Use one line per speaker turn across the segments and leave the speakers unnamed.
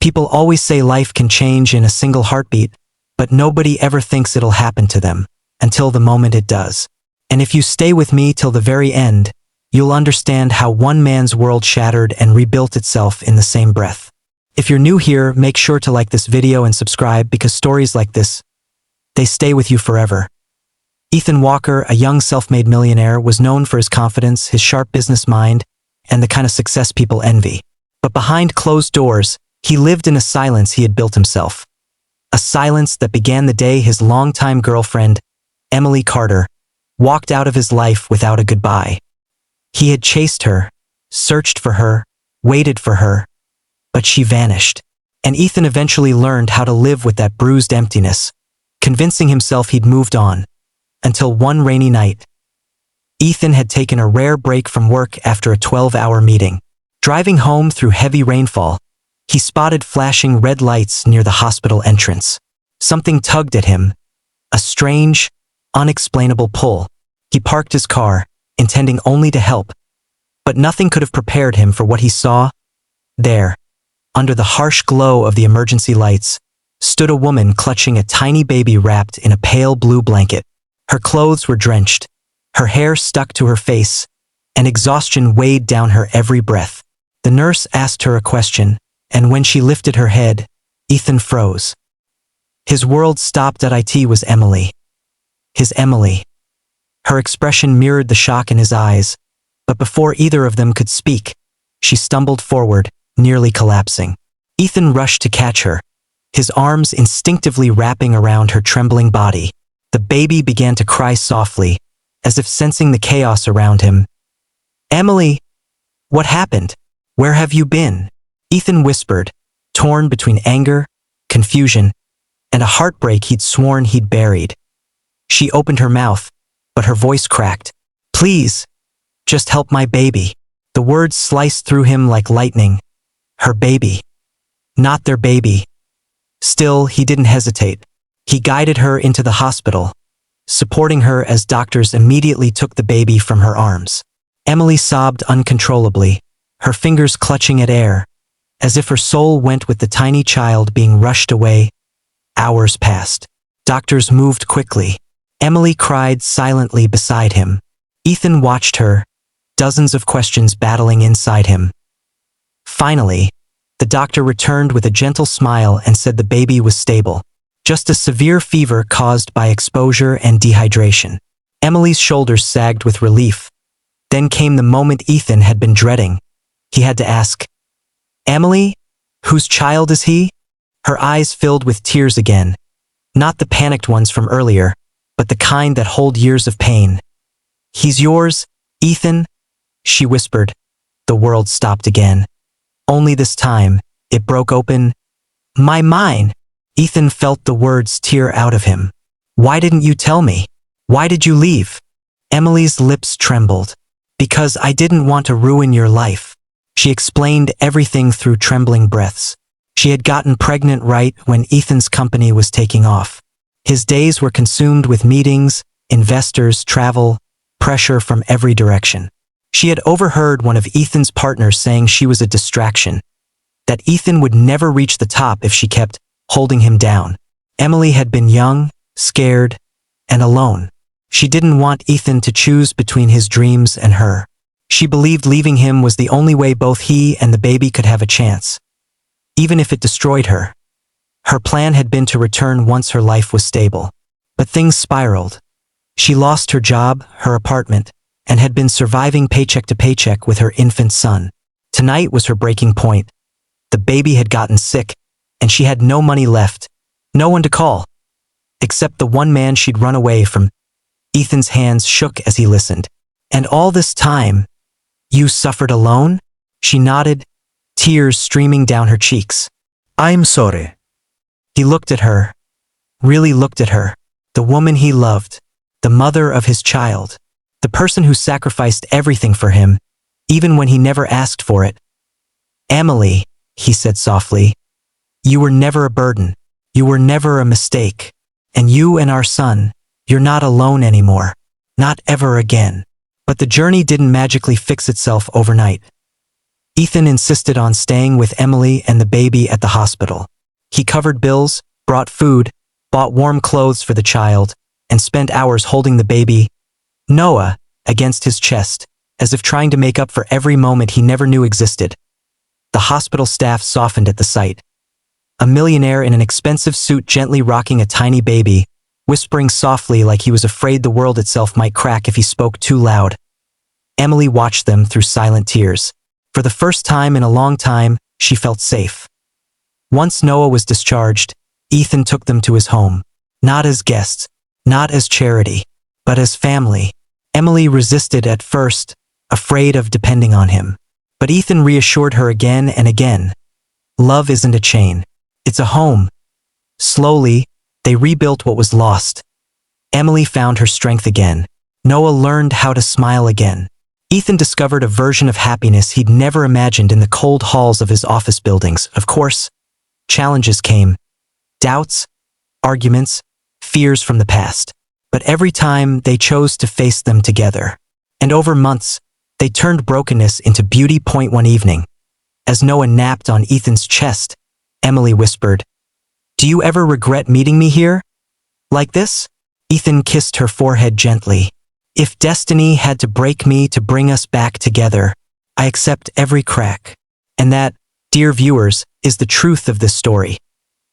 People always say life can change in a single heartbeat, but nobody ever thinks it'll happen to them, until the moment it does. And if you stay with me till the very end, you'll understand how one man's world shattered and rebuilt itself in the same breath. If you're new here, make sure to like this video and subscribe because stories like this, they stay with you forever. Ethan Walker, a young self-made millionaire, was known for his confidence, his sharp business mind, and the kind of success people envy. But behind closed doors, he lived in a silence he had built himself. A silence that began the day his longtime girlfriend, Emily Carter, walked out of his life without a goodbye. He had chased her, searched for her, waited for her, but she vanished. And Ethan eventually learned how to live with that bruised emptiness, convincing himself he'd moved on. Until one rainy night, Ethan had taken a rare break from work after a 12-hour meeting. Driving home through heavy rainfall, he spotted flashing red lights near the hospital entrance. Something tugged at him, a strange, unexplainable pull. He parked his car, intending only to help, but nothing could have prepared him for what he saw. There, under the harsh glow of the emergency lights, stood a woman clutching a tiny baby wrapped in a pale blue blanket. Her clothes were drenched, her hair stuck to her face, and exhaustion weighed down her every breath. The nurse asked her a question, and when she lifted her head, Ethan froze. His world stopped. It was Emily. His Emily. Her expression mirrored the shock in his eyes, but before either of them could speak, she stumbled forward, nearly collapsing. Ethan rushed to catch her, his arms instinctively wrapping around her trembling body. The baby began to cry softly, as if sensing the chaos around him. "Emily, what happened? Where have you been?" Ethan whispered, torn between anger, confusion, and a heartbreak he'd sworn he'd buried. She opened her mouth, but her voice cracked. "Please, just help my baby." The words sliced through him like lightning. Her baby. Not their baby. Still, he didn't hesitate. He guided her into the hospital, supporting her as doctors immediately took the baby from her arms. Emily sobbed uncontrollably, her fingers clutching at air, as if her soul went with the tiny child being rushed away. Hours passed. Doctors moved quickly. Emily cried silently beside him. Ethan watched her, dozens of questions battling inside him. Finally, the doctor returned with a gentle smile and said the baby was stable. Just a severe fever caused by exposure and dehydration. Emily's shoulders sagged with relief. Then came the moment Ethan had been dreading. He had to ask, "Emily, whose child is he?" Her eyes filled with tears again, not the panicked ones from earlier, but the kind that hold years of pain. "He's yours, Ethan," she whispered. The world stopped again. Only this time, it broke open. Mine." Ethan felt the words tear out of him. "Why didn't you tell me? Why did you leave?" Emily's lips trembled. "Because I didn't want to ruin your life." She explained everything through trembling breaths. She had gotten pregnant right when Ethan's company was taking off. His days were consumed with meetings, investors, travel, pressure from every direction. She had overheard one of Ethan's partners saying she was a distraction, that Ethan would never reach the top if she kept holding him down. Emily had been young, scared, and alone. She didn't want Ethan to choose between his dreams and her. She believed leaving him was the only way both he and the baby could have a chance, even if it destroyed her. Her plan had been to return once her life was stable. But things spiraled. She lost her job, her apartment, and had been surviving paycheck to paycheck with her infant son. Tonight was her breaking point. The baby had gotten sick, and she had no money left, no one to call, except the one man she'd run away from. Ethan's hands shook as he listened. "And all this time, you suffered alone?" She nodded, tears streaming down her cheeks. "I'm sorry." He looked at her, really looked at her, the woman he loved, the mother of his child, the person who sacrificed everything for him, even when he never asked for it. "Emily," he said softly, "you were never a burden. You were never a mistake. And you and our son, you're not alone anymore. Not ever again." But the journey didn't magically fix itself overnight. Ethan insisted on staying with Emily and the baby at the hospital. He covered bills, brought food, bought warm clothes for the child, and spent hours holding the baby, Noah, against his chest, as if trying to make up for every moment he never knew existed. The hospital staff softened at the sight. A millionaire in an expensive suit gently rocking a tiny baby, whispering softly like he was afraid the world itself might crack if he spoke too loud. Emily watched them through silent tears. For the first time in a long time, she felt safe. Once Noah was discharged, Ethan took them to his home. Not as guests, not as charity, but as family. Emily resisted at first, afraid of depending on him. But Ethan reassured her again and again. Love isn't a chain. It's a home. Slowly, they rebuilt what was lost. Emily found her strength again. Noah learned how to smile again. Ethan discovered a version of happiness he'd never imagined in the cold halls of his office buildings. Of course, challenges came. Doubts, arguments, fears from the past. But every time they chose to face them together. And over months, they turned brokenness into beauty. One evening, as Noah napped on Ethan's chest, Emily whispered, "Do you ever regret meeting me here? Like this?" Ethan kissed her forehead gently. "If destiny had to break me to bring us back together, I accept every crack." And that, dear viewers, is the truth of this story.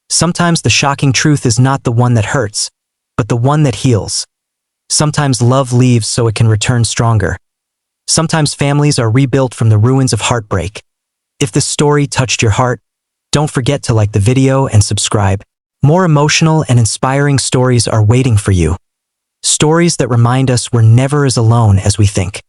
Sometimes the shocking truth is not the one that hurts, but the one that heals. Sometimes love leaves so it can return stronger. Sometimes families are rebuilt from the ruins of heartbreak. If this story touched your heart, don't forget to like the video and subscribe. More emotional and inspiring stories are waiting for you. Stories that remind us we're never as alone as we think.